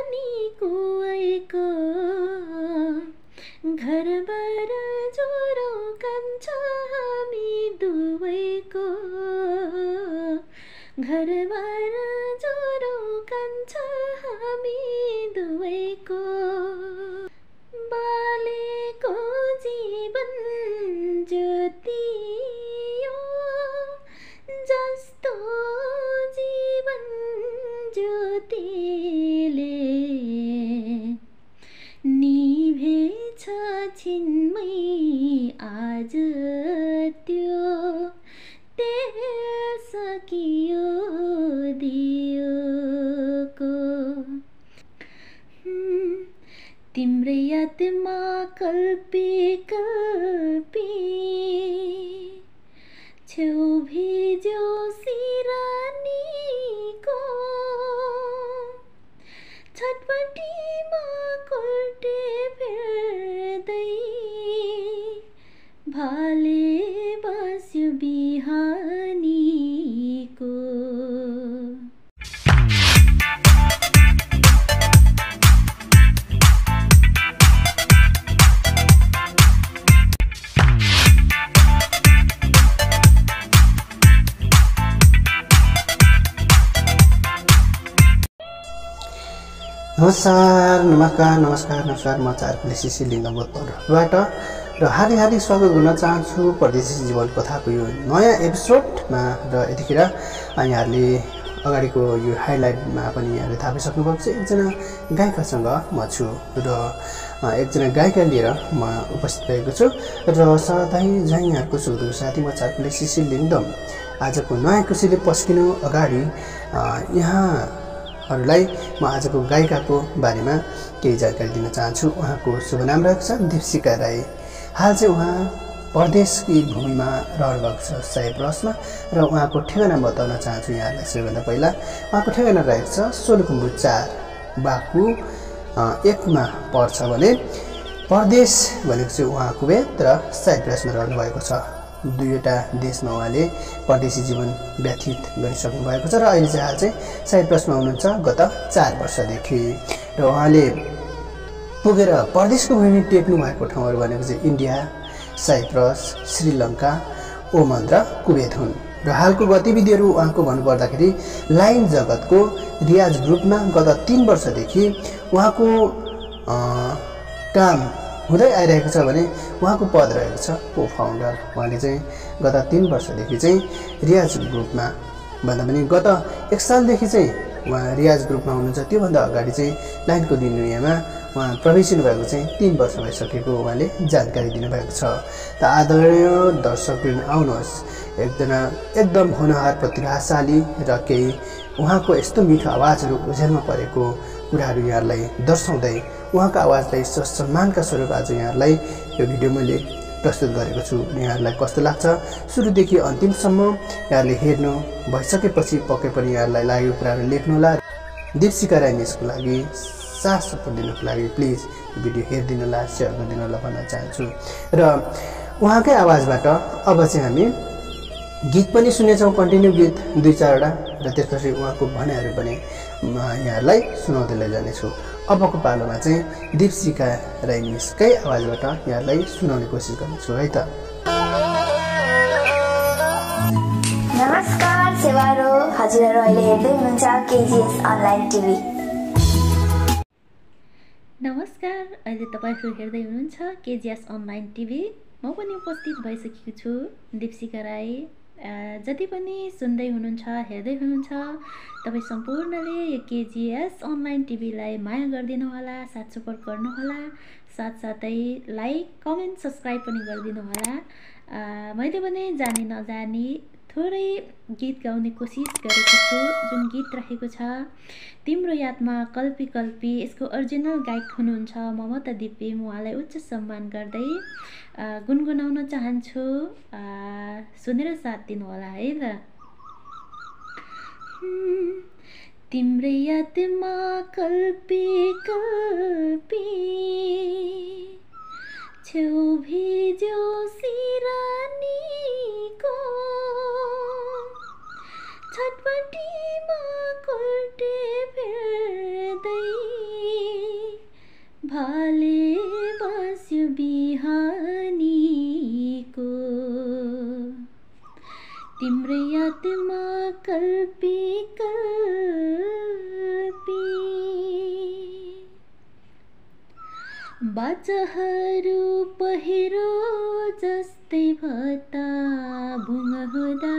रानीको ऐको घरबाट ज्वरो कान्छ हामी दुवैको घरबाट ज्वरो कान्छ हामी दुवैको बालेको जीवन ज्योति जस्तो जीवन ज्योतिले निभेछ छिनमै आज त्यो तेल सकियो दियोको तिम्रै यादमा कल्पी कल्पी छेउ भिज्यो सिरानीको छटपटीमा कोल्टे फेर्दै भाले बस्यो बिहानीको नमस्कार म पारदेशी लिङ्गबाट र हार्दिक स्वागत गर्न चाहन्छु परदेशी जीवन कथाको यो नयाँ एपिसोडमा। र यतिखेर यहाँहरूले अगाडिको यो हाइलाइटमा पनि यहाँले थाहा पाइसक्नुभएको छ एकजना गायिकासँग म छु र एकजना गायिका लिएर म उपस्थित भएको छु र सधैँ झैँ यहाँको सुखदुःख साथी म पारदेशी लिङ्गम। आजको नयाँ कृषिले पस्किनु अगाडि यहाँहरूलाई म आजको गायिकाको बारेमा केही जानकारी दिन चाहन्छु। उहाँको शुभ नाम रहेको छ दीपशिका राई। हाल चाहिँ उहाँ परदेशकी भूमिमा रहनुभएको छ साइप्रसमा र उहाँको ठेगाना बताउन चाहन्छु यहाँहरूलाई। सबैभन्दा पहिला उहाँको ठेगाना रहेको छ सोलुखुम्बु 4 बाकु 1 मा पर्छ भने परदेश भनेको चाहिँ उहाँ कुवेत र साइप्रसमा रहनुभएको छ। दुईवटा देशमा उहाँले परदेशी जीवन व्यतीत गरिसक्नु भएको छ र अहिले चाहिँ हाल चाहिँ साइप्रसमा हुनुहुन्छ गत 4 वर्षदेखि। र उहाँले पुगेर परदेशको भूमि टेक्नु भएको ठाउँहरू भनेको चाहिँ इन्डिया, साइप्रस, श्रीलङ्का, ओमान र कुवेत हुन्। र हालको गतिविधिहरू उहाँको भन्नुपर्दाखेरि लाइन जगतको रियाज ग्रुपमा गत 3 वर्षदेखि उहाँको काम हुँदै आइरहेको छ भने उहाँको पद रहेको छ को फाउन्डर। उहाँले चाहिँ गत 3 वर्षदेखि चाहिँ रियाज ग्रुपमा भन्दा पनि गत 1 सालदेखि चाहिँ उहाँ रियाज ग्रुपमा हुनुहुन्छ। त्योभन्दा अगाडि चाहिँ लाइनको दुनियाँमा उहाँ प्रवेश भएको चाहिँ 3 वर्ष भइसकेको उहाँले जानकारी दिनुभएको छ। त आदरणीय दर्शकवृन्द आउनुहोस् एकजना एकदम होनहार प्रतिभाशाली र केही उहाँको यस्तो मिठो आवाजहरू उज्यानमा परेको कुराहरू यहाँहरूलाई दर्शाउँदै उहाँको आवाजलाई सम्मानका स्वरूप आज यहाँहरूलाई यो भिडियो मैले प्रस्तुत गरेको छु। यहाँहरूलाई कस्तो लाग्छ सुरुदेखि अन्तिमसम्म यहाँहरूले हेर्नु भइसकेपछि पक्कै पनि यहाँहरूलाई लागेको कुराहरू लेख्नुहोला। दीपशिका राई मिसको लागि साथ सपोर्ट दिनुको लागि प्लिज भिडियो हेरिदिनु होला, सेयर गरिदिनु होला भन्न चाहन्छु। र उहाँकै आवाजबाट अब चाहिँ हामी गीत पनि सुनेछौँ, कन्टिन्यू गीत 2-4वटा र त्यसपछि उहाँको भनाइहरू पनि यहाँहरूलाई सुनाउँदै लैजानेछु। अबको पालोमा चाहिँ दीपशिका राई मिसकै आवाजबाट यहाँलाई सुनाउने कोसिस गर्नेछु है त। नमस्कार सेवारो, हजुरहरू अहिले हेर्दै हुनुहुन्छ केजीएस अनलाइन टिभी। नमस्कार, अहिले तपाईहरु हेर्दै हुनुहुन्छ केजीएस अनलाइन टिभी। म पनि उपस्थित भइसकेको छु दीपशिका राई। जति पनि सुन्दै हुनुहुन्छ हेर्दै हुनुहुन्छ तपाई सम्पूर्णले यो केजीएस अनलाइन टिभीलाई माया गरिदिनु होला, साथ सपोर्ट गर्नु होला, साथसाथै लाइक कमेन्ट सब्स्क्राइब पनि गरिदिनु होला। मैले पनि जानी नजानी थोरै गीत गाउने कोसिस गरेको छु। जुन गीत रहेको छ तिम्रो यादमा कल्पी कल्पी, यसको ओरिजिनल गायक हुनुहुन्छ ममता दिपी। म उहाँलाई उच्च सम्मान गर्दै गुनगुनाउन चाहन्छु। सुनेर साथ दिनु होला है त। तिम्रो यादमा कल्पी कल्पी छेउ भिज्यो सिरानीको छटपटीमा कोल्टे फेर्दै भाले बस्यो बिहानीको तिम्रै यादमा कल्पी कल्पी बाचाहरू पहिरो जस्तै भता भुङ हुँदा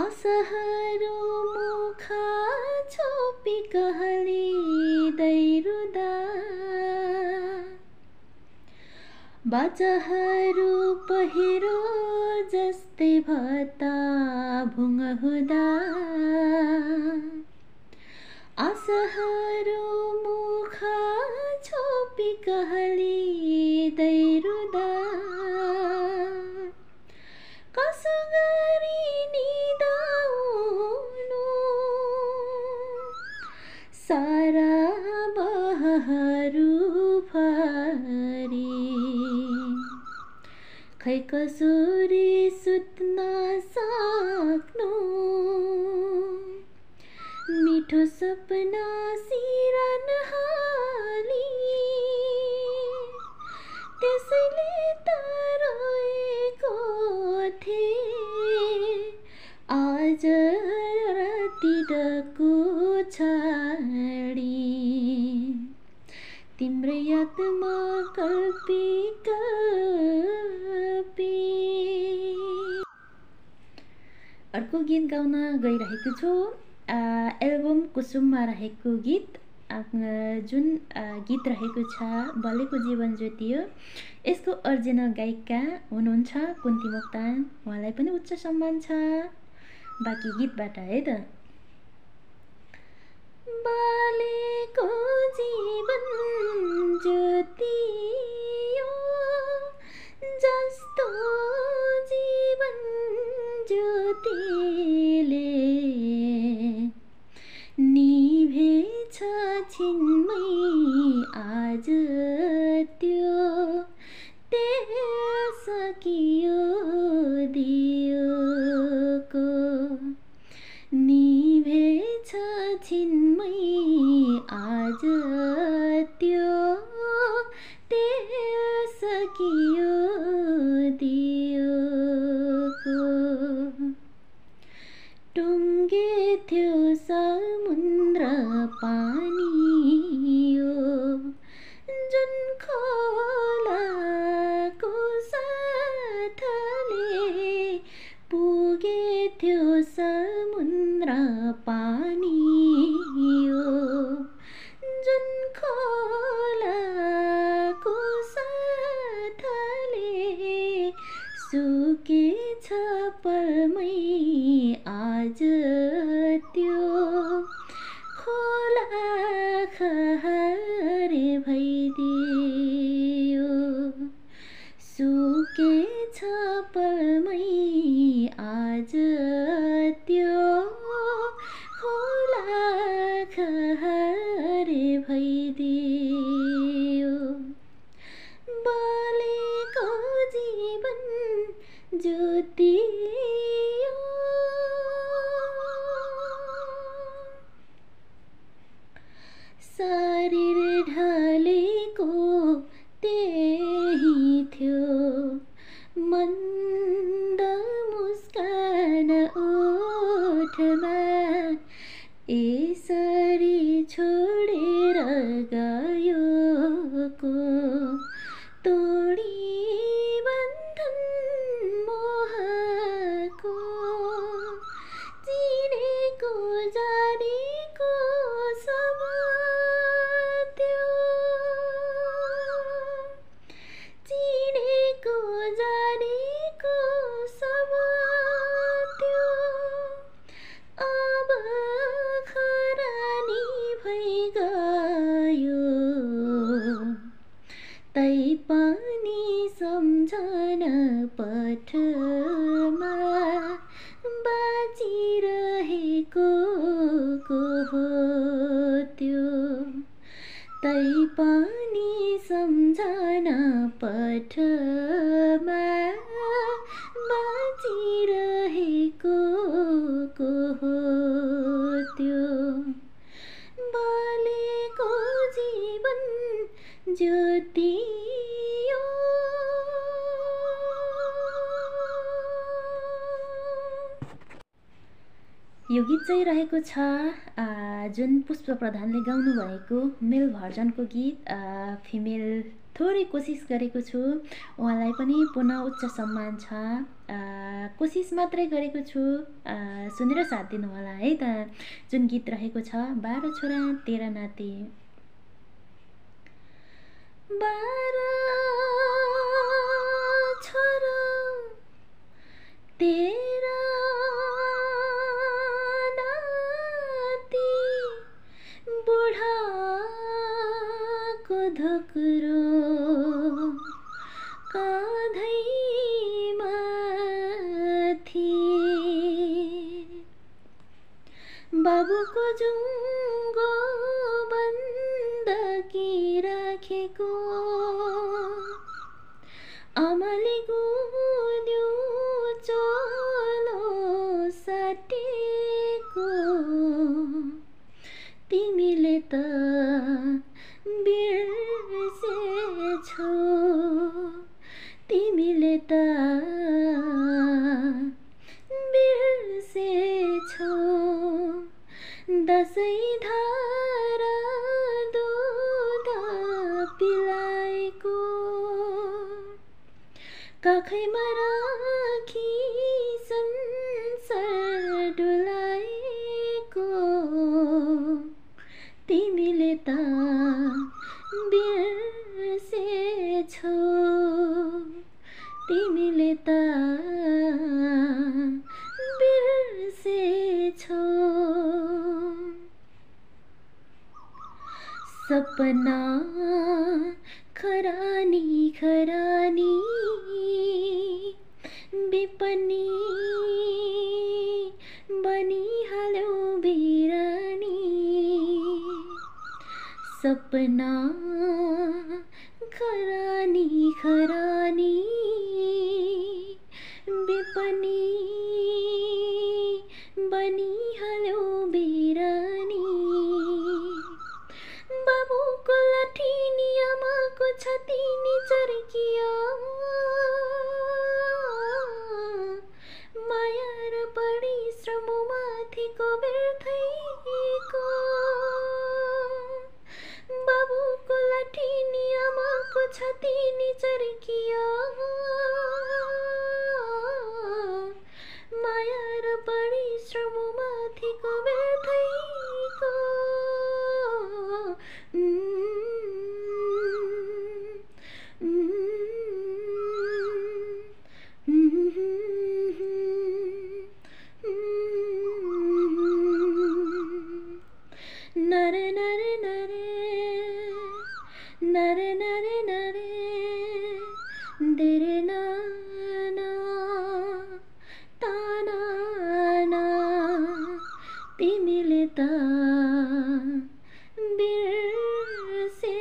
आशाहरू मुखा छोपी कहलिँदै रुँदा बाचाहरू पहिरो जस्तै भता भुङ हुँदा आशाहरू मुखा छोपी कहलिँदै रुँदा कसो गरी निदाउनु सारा बहहरू भरी खै कसरी सुत्न सक्नु मिठो सपना सिरन हाली त्यसैले त रोएको थिए आज राति डको छाडी तिम्रै यादमा कल्पी कल्पी। अर्को गीत गाउन गइरहेको छु एल्बम कुसुममा रहेको गीत जुन गीत रहेको छ बलेको जीवन ज्योति हो। यसको ओरिजिनल गायिका हुनुहुन्छ कुन्ती मोक्तान, उहाँलाई पनि उच्च सम्मान छ। बाँकी गीतबाट है त। बलेको जीवन ज्योति जस्तो जीवन ज्योतिले निभेछ छिनमै आज त्यो सकियो दियोको निभेछ छिनमै आज त्यो सकियो दियोको टुङ्गे थियो समुद्र पानी यो जुन खोलाको साथले पुगे थियो समुद्र पानी यो जुन खोलाको साथले सुकेछ पलमै आज त्यो खोला खहरे भइदियो सुकेछ पलमै आज त्यो खोला खहरे भइदियो बलेको जीवन ज्योति शरीर ढलेको त्यही थियो मन्द मुस्कान ओठमा यसरी छोडेर गयो को तोडी बन्धन मोहको चिनेको जानेको सब त्यो चिनेको जानेको सब त्यो अब खरानी भइ गयो तै पनि सम्झन पथमा बाँचिरहेको को हो त्यो तै पनि सम्झन पथमा बाँचिरहेको को हो त्यो बलेको जीवन ज्योति यो गीत चाहिँ रहेको छ जुन पुष्प प्रधानले गाउनु भएको मेल भर्जनको गीत। फिमेल थोरै कोसिस गरेको छु, उहाँलाई पनि पुनः उच्च सम्मान छ। कोसिस मात्रै गरेको छु, सुनेर साथ दिनु होला है त। जुन गीत रहेको छ 12 छोरा 13 नाति। 12 छोरा 13 धकुरो काँधैमा थिए, बाबुको जुङ्गो बन्दकी राखेको, आमाले गुन्यो चोलो साटेको, तिमीले त बिर्सेछौ, तिमीले त बिर्सेछौ, दसैँ धारा दुध पिलाएको, काखैमा राखी संसार डुलाएको, तिमीले त बिर्सेछौ, तिमीले त बिर्सेछौ। सपना खरानी खरानी विपनी बनिहाल्यो बिरानी, सपना खरानी खरानी विपनी बनिहाल्यो बिरानी, बाबुको लाठी नि आमाको छाती नि चर्कियो, माया र परिश्रम माथिको व्यर्थैको, बाबुको लाठी नि आमाको छाती नि चर्कियो, माया र परिश्रम माथिको व्यर्थैको, नरे नरे नरे नरे नरे नरे देरे नाना ताना, तिमीले त बिर्सेछौ।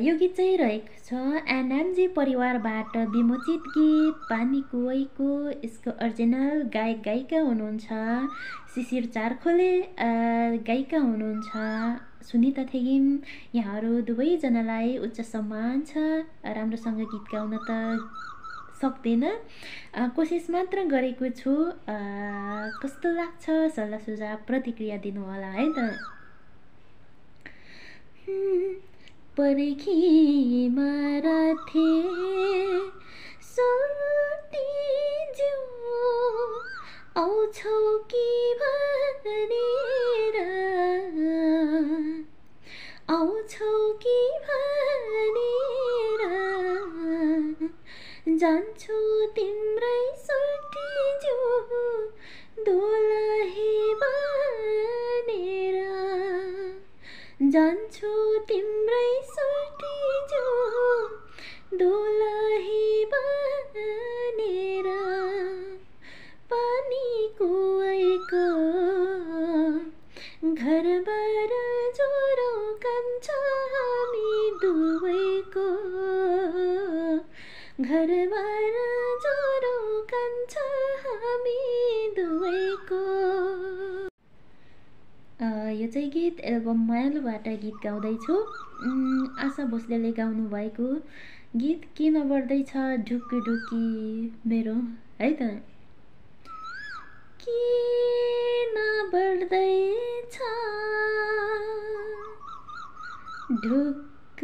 यो गीत चाहिँ रहेको छ एनएमजी परिवारबाट विमोचित गीत पानी कुवैको। यसको ओरिजिनल गायक गायिका हुनुहुन्छ शिशिर चारखोले, गायिका हुनुहुन्छ सुनिता थेगिम। यहाँहरू दुवैजनालाई उच्च सम्मान छ। राम्रोसँग गीत गाउन त सक्दैन, कोसिस मात्र गरेको छु। कस्तो लाग्छ सल्लाह सुझाव प्रतिक्रिया दिनु होला है त। पर्खीमा राथे सोल्टिज्यू आउँछौ कि भनेर, आउँछौ कि भनेर, जान्छु तिम्रै सोल्टिज्यू दोलही बनेर, जान्छु तिम्रै सोल्टिज्यू दोलही बनेर, पानी कुवैको घरबाट ज्वरो कान्छ हामी दुवैको, घरबाट ज्वरो कान्छ हामी दुवैको। यो चाहिँ गीत एल्बम मायालुबाट गीत गाउँदैछु। आशा भोसलेले गाउनु भएको गीत किन बढ्दैछ ढुक्की ढुक्की मेरो, है त। किन बढ्दैछ ढुक्क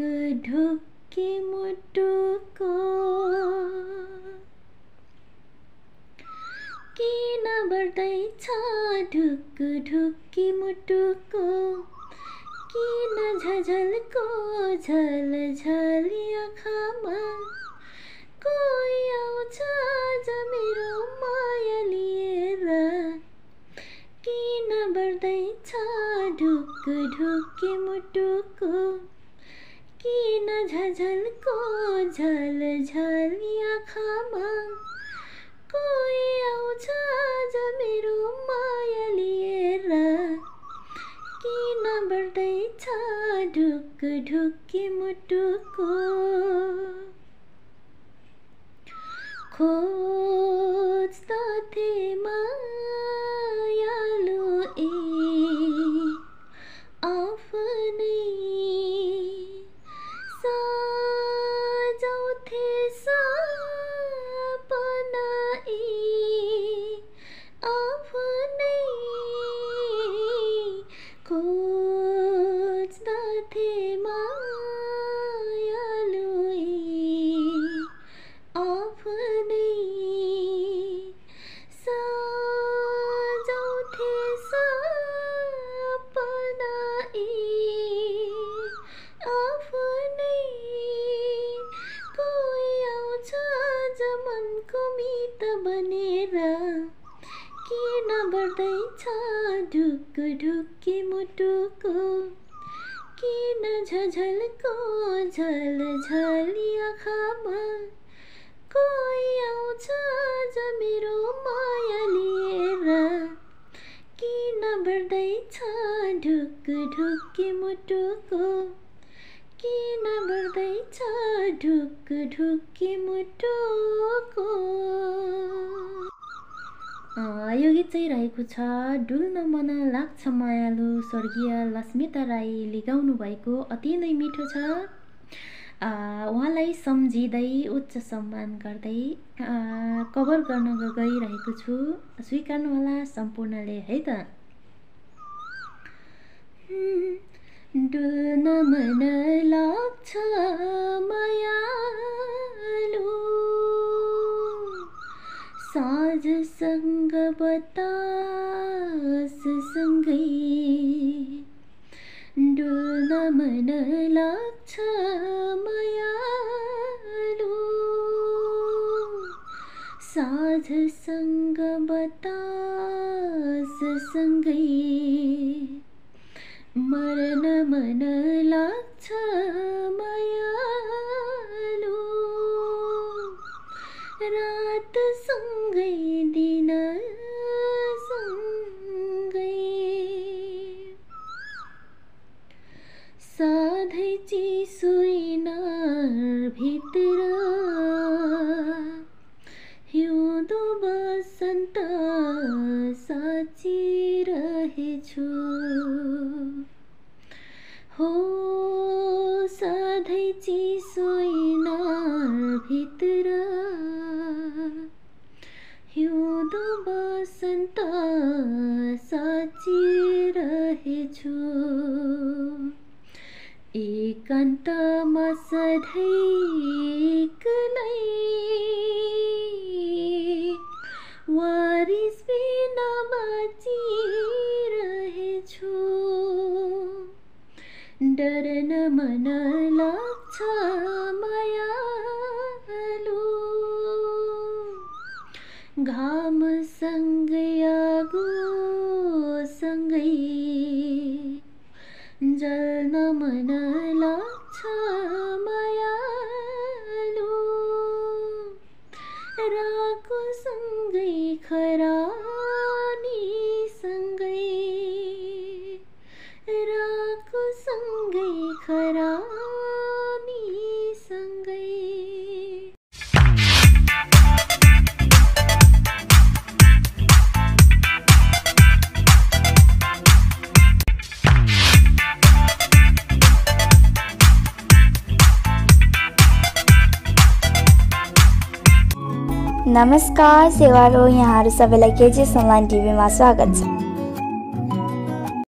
ढुक्की मुटुको, किन बढ्दैछ ढुक्क ढुक्की मुटुको, किन झझलको झलझली आँखामा कोही आउँछ आज मेरो माया लिएर। किन बढ्दैछ ढुक्क ढुक्की मुटुको, किन झझलको झलझली आँखामा कोही आउँछ आज मेरो माया लिएर। किन बढ्दैछ ढुक्क ढुक्की मुटुको, खोज्दथे मायालु आफ्नै सजाउँथे सपना आफ्नै, खोज्दथे मायालु आफ्नै सजाउँथे सपना आफ्नै। कोही आउँछ मनको मित बनेर। किन बढ्दैछ ढुक्क ढुक्की मुटुको, किन झझलको झलझली आँखामा कोही आउँछ आज मेरो माया लिएर। किन बढ्दैछ ढुक्क ढुक्की मुटुको, किन बढ्दैछ ढुक्क ढुक्की मुटुको। यो गीत चाहिँ रहेको छ डुल्न मन लाग्छ मायालु स्वर्गीय लक्ष्मीता राईले गाउनु भएको, अति नै मिठो छ। उहाँलाई सम्झिँदै उच्च सम्मान गर्दै कभर गर्न गइरहेको छु, स्वीकार्नुहोला सम्पूर्णले, है त। डुल्न मन लाग्छ मायालु साँझसँग बतास सँगै, डुल्न मन लाग्छ मायालु साँझसँग बतास सँगै, मर्न मन लाग्छ मायालु रात सँगै दिन सँगै। सधैँ चिसो भित्र हिउँदो बसन्त साचिरहेछु, हो सधैँ चिसो भित्र हिउँदो बसन्त साचिरहेछु। एकान्तमा सधैँ एक्लै वारिस बिना बाँचिरहेछु। डरन मन लाग्छ मायालु घाम सँगै आगो सँगै, जल्न मन लाग्छ मायालु राको सँगै खरानी सँगै, राको सँगै खरानी सँगै। नमस्कार सेवारो, यहाँहरू सबैलाई केजिएस अनलाइन टिभीमा स्वागत छ।